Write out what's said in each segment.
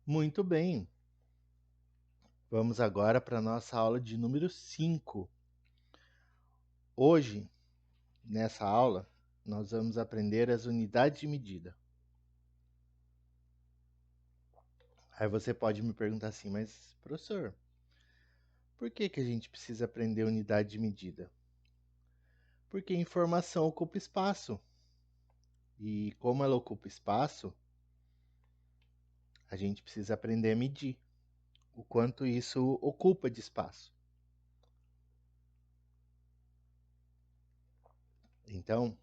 Muito bem. Vamos agora para a nossa aula de número 5. Hoje, nessa aula, nós vamos aprender as unidades de medida. Aí você pode me perguntar assim, mas professor, por que a gente precisa aprender unidade de medida? Porque informação ocupa espaço. E como ela ocupa espaço, a gente precisa aprender a medir o quanto isso ocupa de espaço. Então,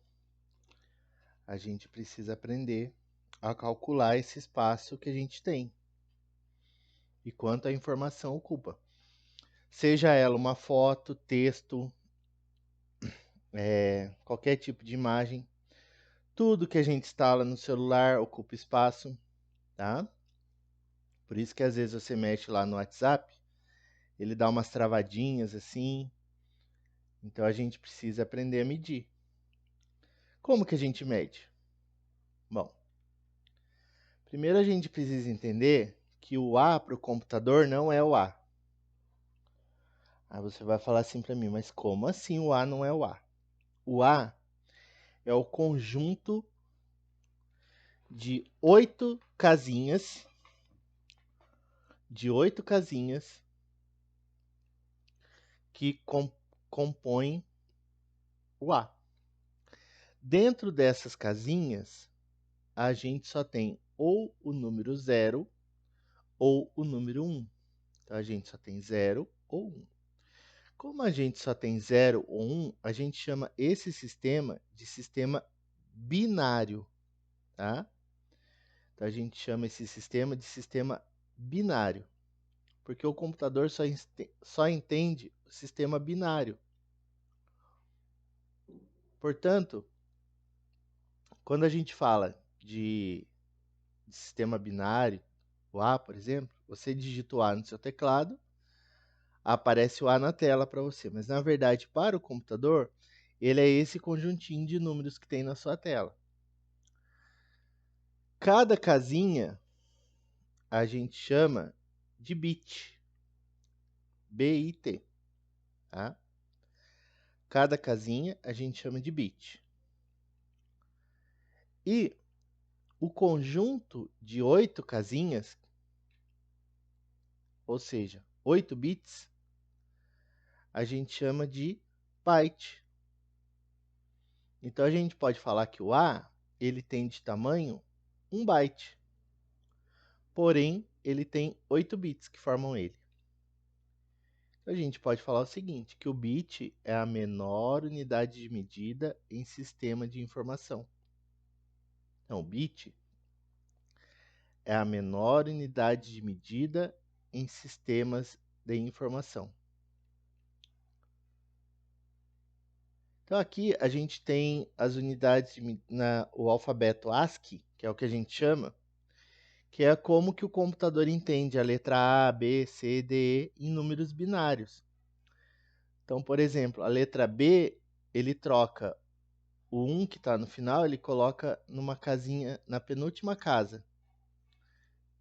a gente precisa aprender a calcular esse espaço que a gente tem e quanto a informação ocupa. Seja ela uma foto, texto, qualquer tipo de imagem, tudo que a gente instala no celular ocupa espaço, tá? Por isso que às vezes você mexe lá no WhatsApp, ele dá umas travadinhas assim, então a gente precisa aprender a medir. Como que a gente mede? Bom, primeiro a gente precisa entender que o A para o computador não é o A. Aí você vai falar assim para mim, mas como assim o A não é o A? O A é o conjunto de 8 casinhas que compõem o A. Dentro dessas casinhas, a gente só tem ou o número 0 ou o número 1. Então a gente só tem 0 ou 1. Como a gente só tem 0 ou 1, a gente chama esse sistema de sistema binário, tá? Então a gente chama esse sistema de sistema binário, porque o computador só entende o sistema binário. Portanto, quando a gente fala de sistema binário, o A, por exemplo, você digita o A no seu teclado, aparece o A na tela para você, mas na verdade, para o computador, ele é esse conjuntinho de números que tem na sua tela. Cada casinha a gente chama de bit, B-I-T, tá? Cada casinha a gente chama de bit. E o conjunto de 8 casinhas, ou seja, 8 bits, a gente chama de byte. Então a gente pode falar que o A ele tem de tamanho 1 byte, porém ele tem 8 bits que formam ele. A gente pode falar o seguinte, que o bit é a menor unidade de medida em sistema de informação. Então, o bit é a menor unidade de medida em sistemas de informação. Então aqui a gente tem as unidades o alfabeto ASCII, que é o que a gente chama, que é como que o computador entende a letra A, B, C, D, E em números binários. Então, por exemplo, a letra B, ele troca o 1 que está no final, ele coloca numa casinha, na penúltima casa.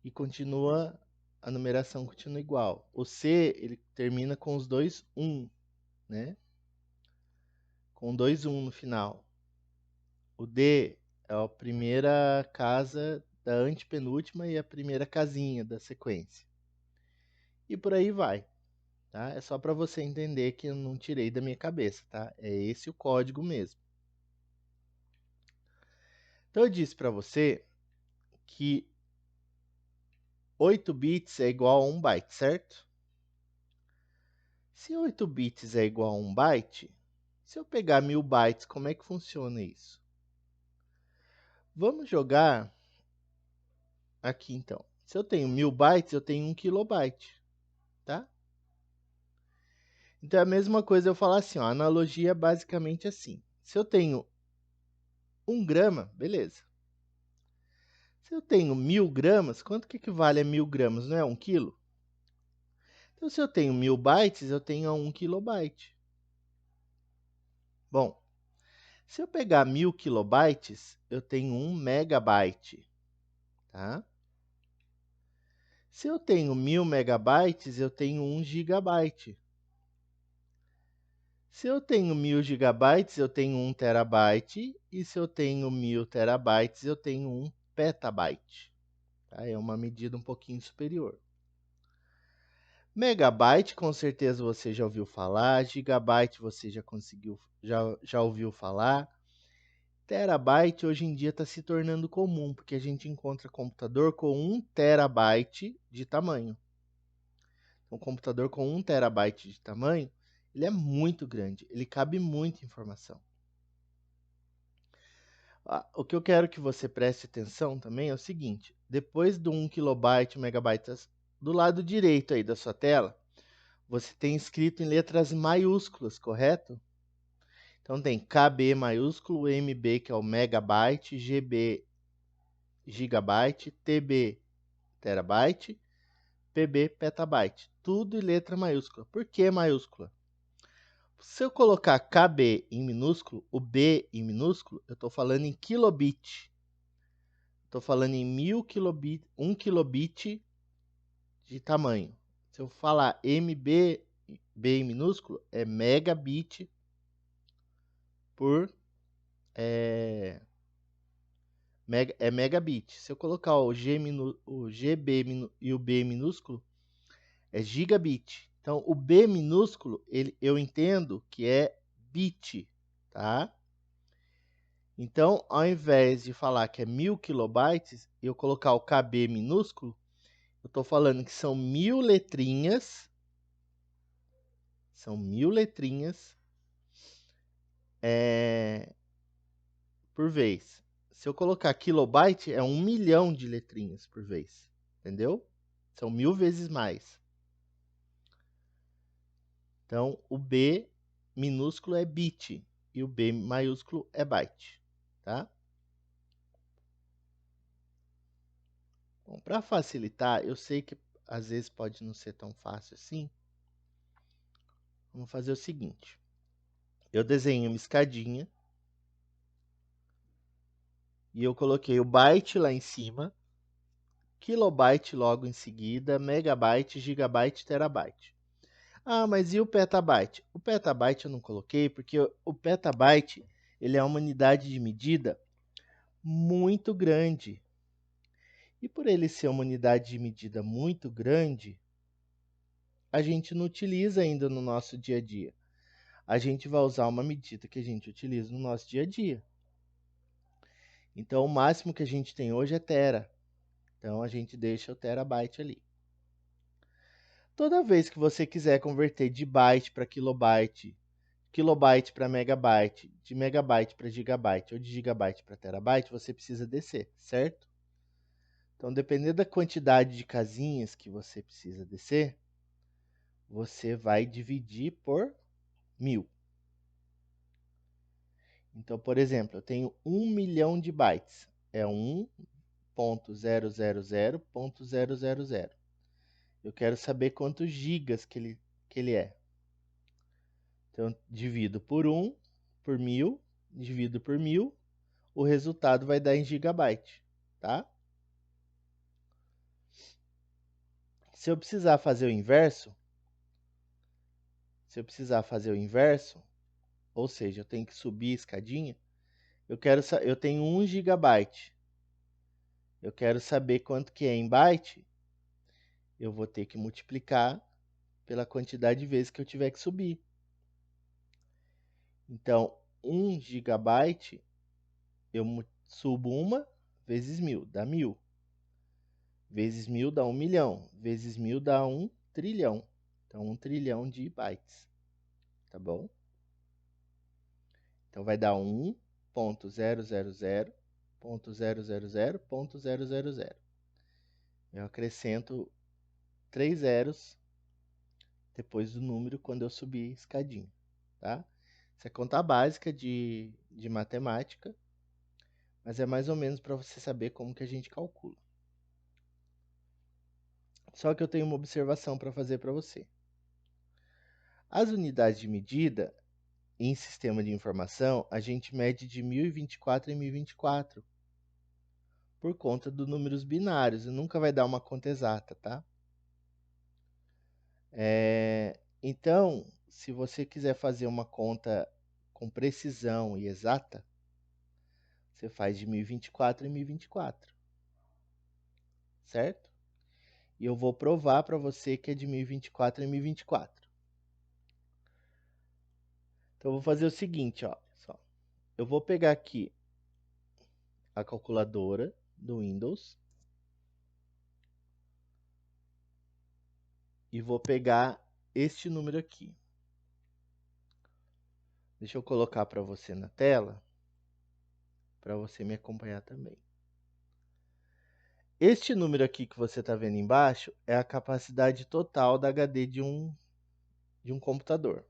E continua, a numeração continua igual. O C, ele termina com os dois 1, né? Com dois 1 no final. O D é a primeira casa da antepenúltima e a primeira casinha da sequência. E por aí vai, tá? É só para você entender que eu não tirei da minha cabeça, tá? É esse o código mesmo. Então eu disse para você que 8 bits é igual a 1 byte, certo? Se 8 bits é igual a 1 byte, se eu pegar 1000 bytes, como é que funciona isso? Vamos jogar aqui então. Se eu tenho 1000 bytes, eu tenho 1 kilobyte, tá? Então é a mesma coisa eu falar assim, ó, a analogia é basicamente assim. Se eu tenho 1 grama, beleza. Se eu tenho 1000 gramas, quanto que equivale a 1000 gramas? Não é 1 quilo? Então se eu tenho 1000 bytes, eu tenho 1 kilobyte. Bom, se eu pegar 1000 kilobytes, eu tenho 1 megabyte, tá? Se eu tenho 1000 megabytes, eu tenho 1 gigabyte. Se eu tenho 1000 gigabytes, eu tenho 1 terabyte. E se eu tenho 1000 terabytes, eu tenho 1 petabyte. Tá? É uma medida um pouquinho superior. Megabyte, com certeza você já ouviu falar. Gigabyte, você já ouviu falar. Terabyte, hoje em dia, está se tornando comum, porque a gente encontra computador com 1 terabyte de tamanho. Um computador com 1 terabyte de tamanho, ele é muito grande, ele cabe muita informação. O que eu quero que você preste atenção também é o seguinte: depois do 1 kilobyte, megabytes, do lado direito aí da sua tela, você tem escrito em letras maiúsculas, correto? Então tem KB maiúsculo, MB que é o megabyte, GB gigabyte, TB terabyte, PB petabyte. Tudo em letra maiúscula. Por que maiúscula? Se eu colocar KB em minúsculo, o B em minúsculo, eu estou falando em kilobit. Estou falando em 1000 kilobit, 1 kilobit de tamanho. Se eu falar MB, B em minúsculo, é megabit por megabit. Se eu colocar o GB e o B minúsculo, é gigabit. Então, o B minúsculo, eu entendo que é bit, tá? Então, ao invés de falar que é 1000 kilobytes, eu colocar o KB minúsculo, eu estou falando que são 1000 letrinhas. São 1000 letrinhas por vez. Se eu colocar kilobyte, é 1 milhão de letrinhas por vez. Entendeu? São 1000 vezes mais. Então, o B minúsculo é bit e o B maiúsculo é byte, tá? Bom, para facilitar, eu sei que às vezes pode não ser tão fácil assim. Vamos fazer o seguinte. Eu desenhei uma escadinha e eu coloquei o byte lá em cima, kilobyte logo em seguida, megabyte, gigabyte, terabyte. Ah, mas e o petabyte? O petabyte eu não coloquei porque o petabyte ele é uma unidade de medida muito grande. E por ele ser uma unidade de medida muito grande, a gente não utiliza ainda no nosso dia a dia. A gente vai usar uma medida que a gente utiliza no nosso dia a dia. Então, o máximo que a gente tem hoje é tera. Então, a gente deixa o terabyte ali. Toda vez que você quiser converter de byte para kilobyte, kilobyte para megabyte, de megabyte para gigabyte ou de gigabyte para terabyte, você precisa descer, certo? Então, dependendo da quantidade de casinhas que você precisa descer, você vai dividir por 1000. Então, por exemplo, eu tenho 1 milhão de bytes. É 1.000.000. Eu quero saber quantos gigas que ele é. Então, divido por 1, por 1000, divido por 1000, o resultado vai dar em gigabyte, tá? Se eu precisar fazer o inverso, ou seja, eu tenho que subir a escadinha, eu tenho 1 gigabyte. Eu quero saber quanto que é em byte, eu vou ter que multiplicar pela quantidade de vezes que eu tiver que subir. Então, 1 gigabyte, eu subo 1 vezes 1000, dá 1000. Vezes 1000 dá 1 milhão. Vezes 1000 dá 1 trilhão. Então, 1 trilhão de bytes. Tá bom? Então, vai dar 1.000.000.000.000. Eu acrescento 3 zeros depois do número quando eu subir a escadinha. Tá? Isso é conta básica de matemática, mas é mais ou menos para você saber como que a gente calcula. Só que eu tenho uma observação para fazer para você. As unidades de medida em sistema de informação, a gente mede de 1024 em 1024. por conta dos números binários, e nunca vai dar uma conta exata, tá? Então, se você quiser fazer uma conta com precisão e exata, você faz de 1024 em 1024, certo? E eu vou provar para você que é de 1024 em 1024. Então, eu vou fazer o seguinte, ó, só. Eu vou pegar aqui a calculadora do Windows e vou pegar este número aqui. Deixa eu colocar para você na tela, para você me acompanhar também. Este número aqui que você está vendo embaixo é a capacidade total da HD de um computador.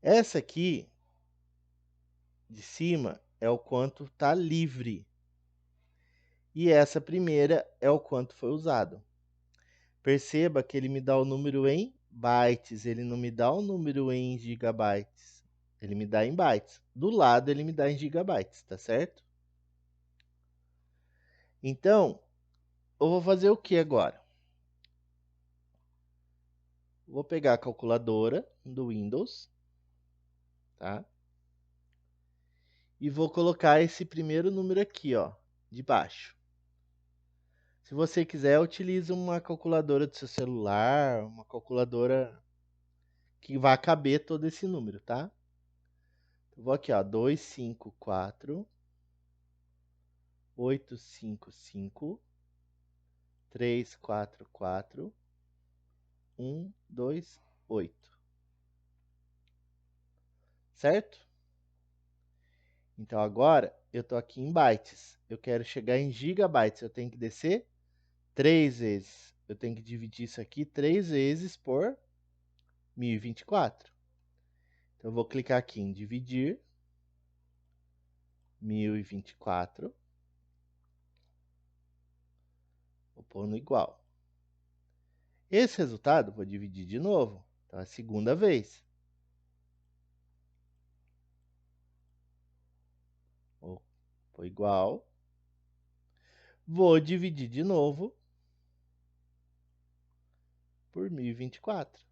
Essa aqui, de cima, é o quanto está livre. E essa primeira é o quanto foi usado. Perceba que ele me dá o número em bytes, ele não me dá o número em gigabytes. Ele me dá em bytes. Do lado ele me dá em gigabytes, tá certo? Então, eu vou fazer o que agora? Vou pegar a calculadora do Windows, tá? E vou colocar esse primeiro número aqui, ó, de baixo. Se você quiser, utilize uma calculadora do seu celular, uma calculadora que vai caber todo esse número, tá? Eu vou aqui, ó, 254 855 344 128. Certo? Então agora eu tô aqui em bytes. Eu quero chegar em gigabytes. Eu tenho que descer 3 vezes. Eu tenho que dividir isso aqui 3 vezes por 1024. Então eu vou clicar aqui em dividir 1024. Vou pôr no igual. Esse resultado eu vou dividir de novo. Então é a segunda vez. Vou pôr igual. Vou dividir de novo por 1024.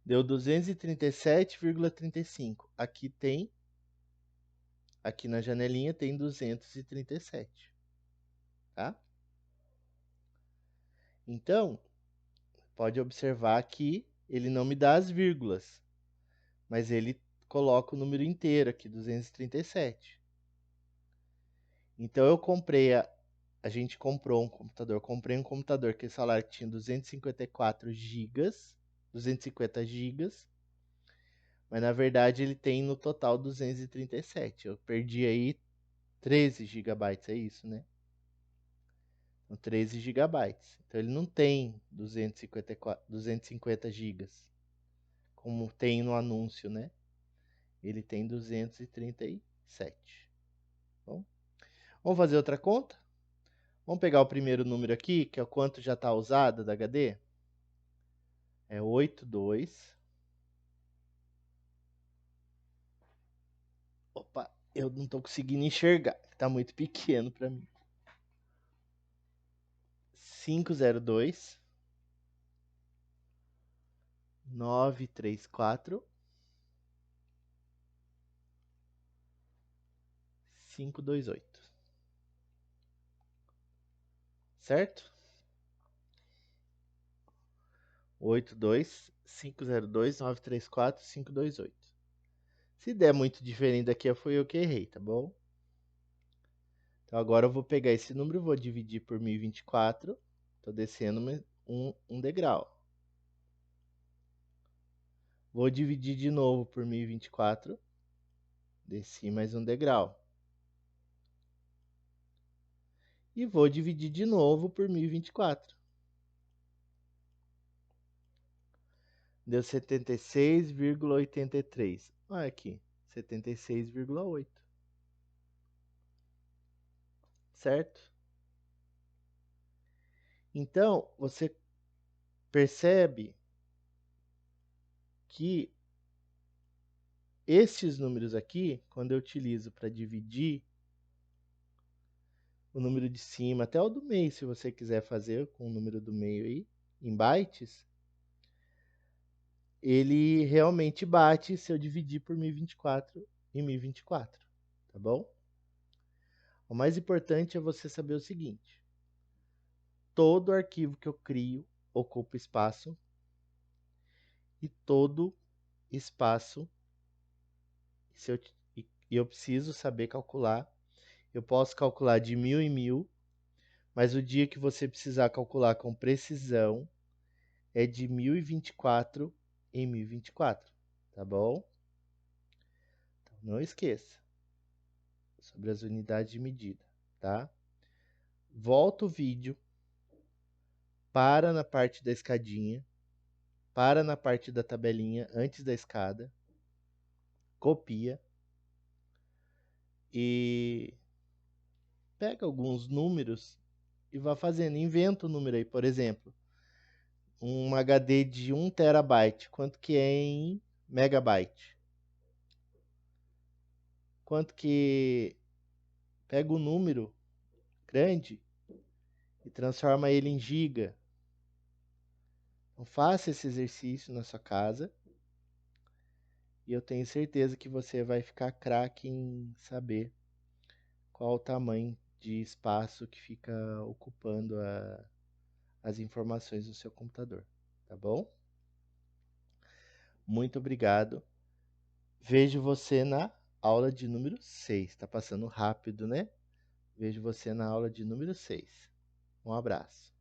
Deu 237,35. Aqui na janelinha tem 237, tá? Então, pode observar que ele não me dá as vírgulas, mas ele coloca o número inteiro aqui, 237. Então a gente comprou um computador, comprei um computador que esse salário tinha 254 gigas, 250 gigas, mas na verdade ele tem no total 237. Eu perdi aí 13 gigabytes, é isso, né? Então, 13 gigabytes. Então ele não tem 250 gigas, como tem no anúncio, né? Ele tem 237. Bom, vamos fazer outra conta? Vamos pegar o primeiro número aqui, que é o quanto já está usado da HD. É 82. Opa, eu não estou conseguindo enxergar. Está muito pequeno para mim. 502 934 528. Certo? 82-502-934-528. Se der muito diferente daqui, foi eu que errei, tá bom? Então agora eu vou pegar esse número, vou dividir por 1024. Tô descendo um degrau. Vou dividir de novo por 1024. Desci mais um degrau. E vou dividir de novo por 1024. Deu 76,83. Olha aqui, 76,8. Certo? Então, você percebe que estes números aqui, quando eu utilizo para dividir o número de cima, até o do meio, se você quiser fazer com o número do meio aí, em bytes, ele realmente bate se eu dividir por 1024 e 1024, tá bom? O mais importante é você saber o seguinte: todo arquivo que eu crio ocupa espaço e todo espaço, e eu preciso saber calcular. Eu posso calcular de 1000 em 1000, mas o dia que você precisar calcular com precisão é de 1024 em 1024, tá bom? Então, não esqueça sobre as unidades de medida, tá? Volta o vídeo, para na parte da escadinha, para na parte da tabelinha antes da escada, copia e pega alguns números e vá fazendo, inventa o número aí, por exemplo, um HD de 1 terabyte, quanto que é em megabyte? Quanto que pega o número grande e transforma ele em giga? Então faça esse exercício na sua casa e eu tenho certeza que você vai ficar craque em saber qual o tamanho de espaço que fica ocupando as informações do seu computador, tá bom? Muito obrigado. Vejo você na aula de número 6. Tá passando rápido, né? Vejo você na aula de número 6. Um abraço.